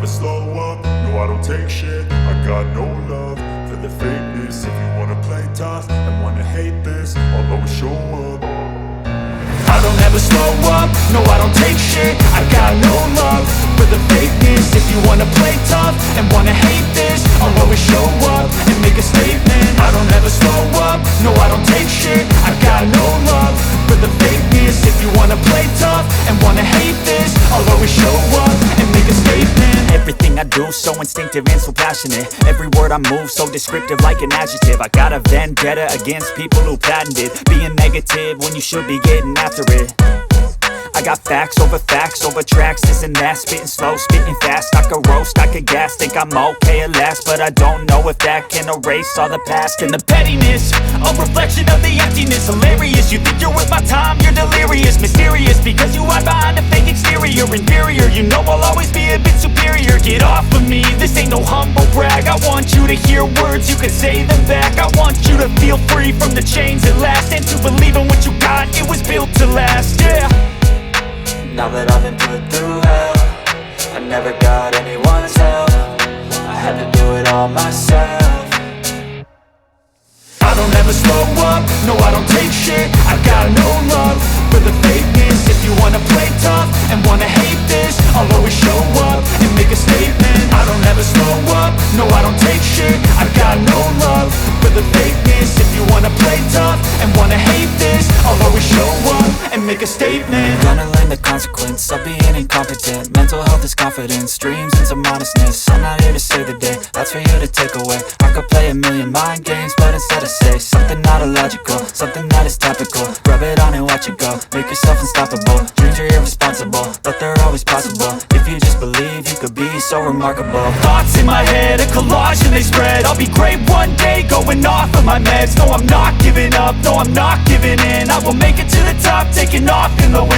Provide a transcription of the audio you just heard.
slow up, no I don't take shit. I got no love for the fakeness. If you wanna play tough and wanna hate this, I'll always show up. I don't ever slow up, no I don't take shit. I got no love for the fakeness. If you wanna play tough and wanna hate this, I'll always show up and make a statement. I don't ever slow up, no I don't take shit. I got no love for the fakeness. If you wanna play tough and wanna hate this, I'll always show up and make a statement. Everything I do so instinctive and so passionate. Every word I move so descriptive like an adjective. I got a vendetta against people who patented being negative when you should be getting after it. I got facts over tracks, this and that. Spitting slow, spitting fast, I could roast, I could gas. Think I'm okay at last, but I don't know if that can erase all the past. And the pettiness, a reflection of the emptiness. Hilarious, you think you're worth my time, you're delirious. Mysterious, because you hide behind a fake exterior. Inferior, you know I'll always be a bit superior. Get off of me, this ain't no humble brag. I want you to hear words, you can say them back. I want you to feel free from the chains at last, and to believe in what you got, it was built to last, yeah. Now that I've been put through hell, I never got anyone's help. I had to do it all myself. I don't ever slow up, no I don't take shit. I got no love for the fakeness. If you wanna play tough and wanna hate this, I'll always show up and make a statement. I don't ever slow up, no I don't take shit. I got no love for the fakeness. If you wanna play tough and wanna hate this, I'll always show up and make a statement. Gonna learn the consequence of being incompetent. Mental health is confidence, dreams and some honestness. I'm not here to save the day, that's for you to take away. I could play a million mind games, but instead I say something not illogical, something that is topical. Rub it on and watch it go, make yourself unstoppable. Dreams are irresponsible, but they're always possible. If you just believe, you could be so remarkable. Thoughts in my head, a collage and they spread. I'll be great one day, going off of my meds. No, I'm not giving up, no, I'm not giving in. I will make it to the top, taking off in the wind.